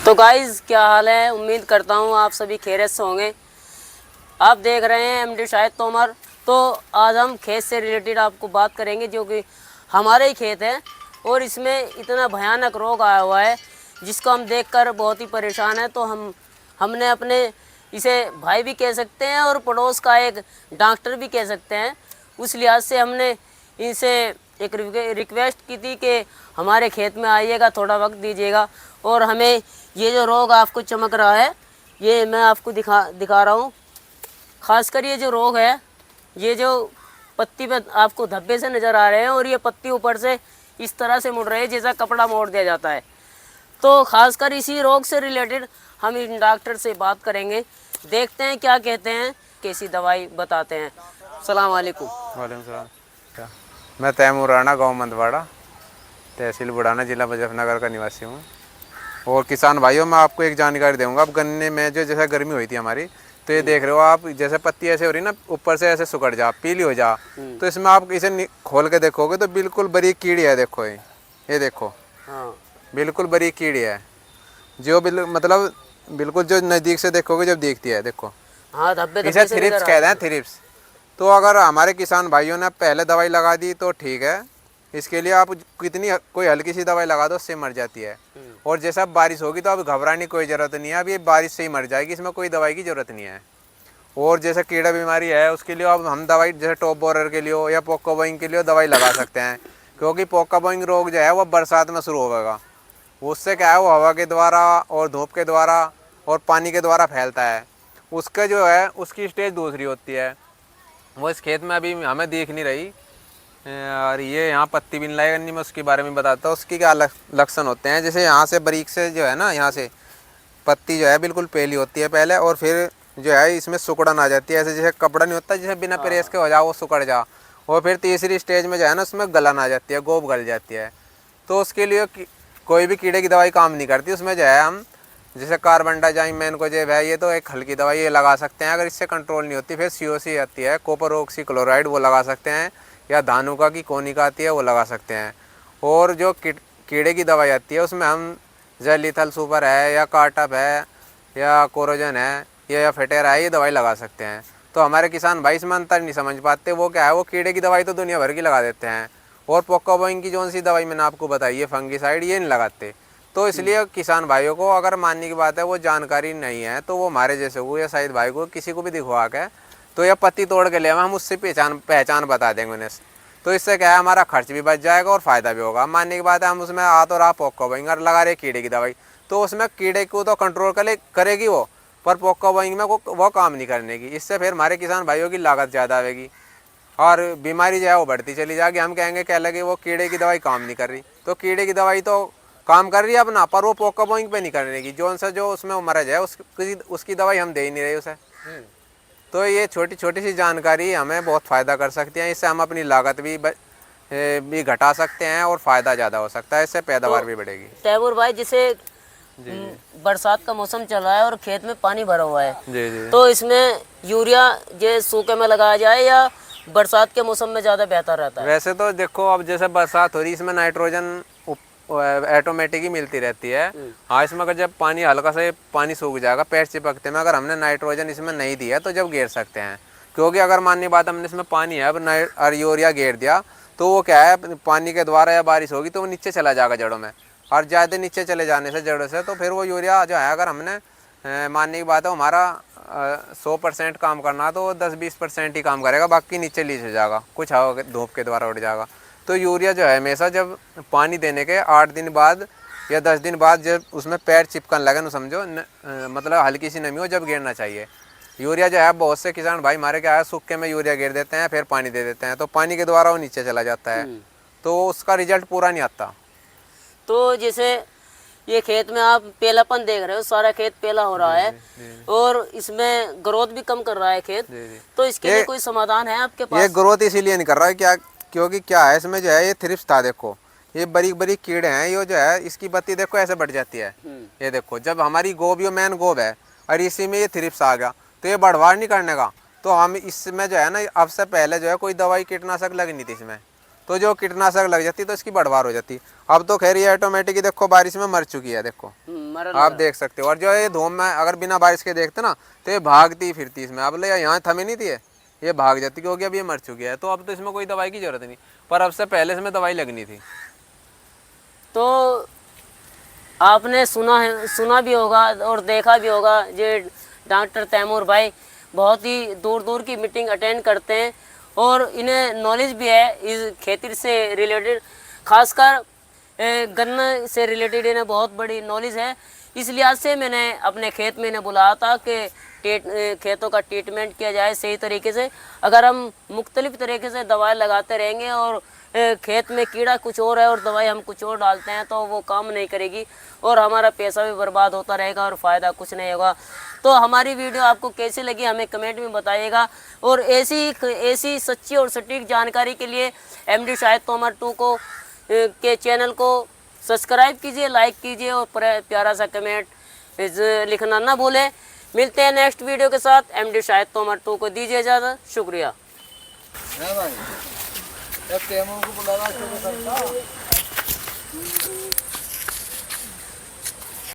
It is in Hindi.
तो गाइस क्या हाल है। उम्मीद करता हूँ आप सभी खैरियत से होंगे। आप देख रहे हैं एमडी शाहिद तोमर। तो आज हम खेत से रिलेटेड आपको बात करेंगे, जो कि हमारे ही खेत है और इसमें इतना भयानक रोग आया हुआ है जिसको हम देखकर बहुत ही परेशान है। तो हमने अपने इसे भाई भी कह सकते हैं और पड़ोस का एक डॉक्टर भी कह सकते हैं, उस लिहाज से हमने इनसे एक रिक्वेस्ट की थी कि हमारे खेत में आइएगा, थोड़ा वक्त दीजिएगा और हमें ये जो रोग आपको चमक रहा है ये मैं आपको दिखा रहा हूँ। खासकर ये जो रोग है, ये जो पत्ती पे आपको धब्बे से नज़र आ रहे हैं और ये पत्ती ऊपर से इस तरह से मुड़ रही है जैसा कपड़ा मोड़ दिया जाता है। तो खासकर इसी रोग से रिलेटेड हम इन डॉक्टर से बात करेंगे, देखते हैं क्या कहते हैं, कैसी दवाई बताते हैं। अस्सलाम वालेकुम। वालेकुम सलाम। मैं तैमूर राणा, गाँव मंदवाड़ा, तहसील बुढ़ाना, जिला मुजफ्फरनगर का निवासी हूँ। और किसान भाइयों, मैं आपको एक जानकारी दूंगा। अब गन्ने में जो जैसे गर्मी हुई थी हमारी, तो ये देख रहे हो आप, जैसे पत्ती ऐसे हो रही ना, ऊपर से ऐसे सुकड़ जा, पीली हो जा, तो इसमें आप इसे खोल के देखोगे तो बिल्कुल बारीक कीड़ी है। देखो ये देखो, हाँ, बिल्कुल बारीक कीड़ी है, जो मतलब बिल्कुल जो नज़दीक से देखोगे जब दिखती है। देखो, हाँ, धब्बे इसे धब्बे से थ्रिप्स नजर आ कहते रहे हैं, थ्रिप्स। तो अगर हमारे किसान भाइयों ने पहले दवाई लगा दी तो ठीक है, इसके लिए आप कितनी कोई हल्की सी दवाई लगा दो, उससे मर जाती है। और जैसा अब बारिश होगी तो अब घबराने की कोई ज़रूरत नहीं है, अब ये बारिश से ही मर जाएगी, इसमें कोई दवाई की ज़रूरत नहीं है। और जैसे कीड़ा बीमारी है उसके लिए अब हम दवाई जैसे टॉप बोरर के लिए हो या पोका बोइंग के लिए दवाई लगा सकते हैं, क्योंकि पोका बोइंग रोग जो है वो बरसात में शुरू होगा। उससे क्या है, वो हवा के द्वारा और धूप के द्वारा और पानी के द्वारा फैलता है। उसका जो है उसकी स्टेज दूसरी होती है, वो इस खेत में अभी हमें दिख नहीं रही। और ये यहाँ पत्ती बिन लाई करनी, मैं उसके बारे में बताता हूँ उसकी क्या लक्षण होते हैं। जैसे यहाँ से बारीक से जो है ना, यहाँ से पत्ती जो है बिल्कुल पहली होती है पहले, और फिर जो है इसमें सिकुड़न आ जाती है, ऐसे जैसे कपड़ा नहीं होता, जैसे बिना प्रेस के हो जाओ वो सिकुड़ जा। और फिर तीसरी स्टेज में जो है ना, उसमें गलन आ जाती है, गोब गल जाती है। तो उसके लिए कोई भी कीड़े की दवाई काम नहीं करती। उसमें जो है हम जैसे कार्बनडाइजाइम मैनकोजेब है, ये तो एक हल्की दवाई ये लगा सकते हैं। अगर इससे कंट्रोल नहीं होती फिर COC आती है, कॉपर ऑक्सीक्लोराइड, वो लगा सकते हैं, या धानुका की कोनिका आती है वो लगा सकते हैं। और जो कीड़े की दवाई आती है उसमें हम जेलिथल सुपर है या कार्टप है या कोरोजन है या फेटेरा है, ये दवाई लगा सकते हैं। तो हमारे किसान भाई इसमें अंतर नहीं समझ पाते। वो क्या है, वो कीड़े की दवाई तो दुनिया भर की लगा देते हैं, और पोका बोइंग की जो सी दवाई मैंने आपको बताई है फंगिसाइड, ये नहीं लगाते। तो इसलिए किसान भाइयों को अगर मानने की बात है वो जानकारी नहीं है, तो वो हमारे जैसे हुए या शाहिद भाई को किसी को भी दिखवा के तो यह पत्ती तोड़ के ले हम उससे पहचान बता देंगे उन्हें। तो इससे क्या है, हमारा खर्च भी बच जाएगा और फ़ायदा भी होगा। मानने की बात है, हम उसमें और आप पोका बोइंग और लगा रहे कीड़े की दवाई, तो उसमें कीड़े को तो कंट्रोल करेगी वो, पर पोका बोइंग में वो काम नहीं करने की। इससे फिर हमारे किसान भाइयों की लागत ज़्यादा आएगी और बीमारी जो है वो बढ़ती चली जाएगी। हम कहेंगे क्या लगे वो कीड़े की दवाई काम नहीं कर रही, तो कीड़े की दवाई तो काम कर रही है अपना, पर वो पोका बोइंग पे नहीं करने की। जो उसमें मरज है उसकी दवाई हम दे ही नहीं रहे उसे। तो ये छोटी छोटी सी जानकारी हमें बहुत फ़ायदा कर सकती है। इससे हम अपनी लागत भी घटा सकते हैं और फ़ायदा ज़्यादा हो सकता है, इससे पैदावार भी बढ़ेगी। तैमूर भाई, जैसे बरसात का मौसम चल रहा है और खेत में पानी भरा हुआ है, जी जी। तो इसमें यूरिया जो सूखे में लगाया जाए या बरसात के मौसम में ज़्यादा बेहतर रहता है? वैसे तो देखो, अब जैसे बरसात हो रही, इसमें नाइट्रोजन ऑटोमेटिक ही मिलती रहती है। हाँ, इसमें अगर जब पानी हल्का सा पानी सूख जाएगा पैर चिपकते में, अगर हमने नाइट्रोजन इसमें नहीं दिया तो जब गेर सकते हैं। क्योंकि अगर माननी बात हमने इसमें पानी है अब और यूरिया गेर दिया तो वो क्या है, पानी के द्वारा या बारिश होगी तो वो नीचे चला जाएगा जड़ों में, और ज़्यादा नीचे चले जाने से जड़ों से, तो फिर वो यूरिया जो है, अगर हमने मानने की बात है हमारा 100% काम करना तो 10-20% ही काम करेगा, बाकी नीचे लीच हो जाएगा, कुछ हवा धूप के द्वारा उड़ जाएगा। तो यूरिया जो है हमेशा जब पानी देने के 8 दिन बाद या 10 दिन बाद जब उसमें पैर चिपकन लगे ना, समझो मतलब हल्की सी नमी हो, जब गिरना चाहिए। यूरिया जो है, बहुत से किसान भाई हमारे क्या है, सूखे में यूरिया गिर देते हैं फिर पानी दे देते हैं, तो पानी के द्वारा वो नीचे चला जाता है, तो उसका रिजल्ट पूरा नहीं आता। तो जैसे ये खेत में आप पीलापन देख रहे हो, सारा खेत पीला हो रहा है और इसमें ग्रोथ भी कम कर रहा है खेत, तो इसके लिए कोई समाधान है आपके पास? ये ग्रोथ इसीलिए नहीं कर रहा है क्या, क्योंकि क्या है इसमें जो है ये थ्रिप्स था। देखो ये बारीक बारीक कीड़े हैं, ये जो है इसकी पत्ती देखो ऐसे बढ़ जाती है। ये देखो, जब हमारी गोब ये मेन गोब है और इसी में ये थ्रिप्स आ गया तो ये बढ़वार नहीं करने का, तो हम इसमें जो है ना, अब से पहले जो है कोई दवाई कीटनाशक लगी नहीं थी इसमें, तो जो कीटनाशक लग जाती तो इसकी बढ़वार हो जाती। अब तो खैर ये ऑटोमेटिक ही देखो बारिश में मर चुकी है। देखो मरल आप देख सकते हो। और जो ये धूम में अगर बिना बारिश के देखते ना तो ये भागती फिरती इसमें। अब ले यहाँ थमी नहीं थी ये भाग जाती क्योंकि अब ये मर चुकी है। तो अब तो इसमें कोई दवाई की जरूरत नहीं, पर अब से पहले इसमें दवाई लगनी थी। तो आपने सुना भी होगा और देखा भी होगा, ये डॉक्टर तैमूर भाई बहुत ही दूर दूर की मीटिंग अटेंड करते हैं और इन्हें नॉलेज भी है इस खेती से रिलेटेड, खासकर गन्ना से रिलेटेड इन्हें बहुत बड़ी नॉलेज है। इस लिहाज से मैंने अपने खेत में इन्हें बुलाया था कि खेतों का ट्रीटमेंट किया जाए सही तरीके से। अगर हम मुख्तलिफ तरीके से दवाई लगाते रहेंगे और खेत में कीड़ा कुछ और है और दवाई हम कुछ और डालते हैं तो वो काम नहीं करेगी और हमारा पैसा भी बर्बाद होता रहेगा और फ़ायदा कुछ नहीं होगा। तो हमारी वीडियो आपको कैसी लगी हमें कमेंट में बताइएगा और ऐसी सच्ची और सटीक जानकारी के लिए MD शाहिद तोमर 2 को के चैनल को सब्सक्राइब कीजिए, लाइक कीजिए और प्यारा सा कमेंट लिखना ना भूलें। मिलते हैं नेक्स्ट वीडियो के साथ। MD शाहिद तोमर 2 को दीजिए इजाज़त। शुक्रिया। है भाई, जब तैमूर को बुलाना शुरू करता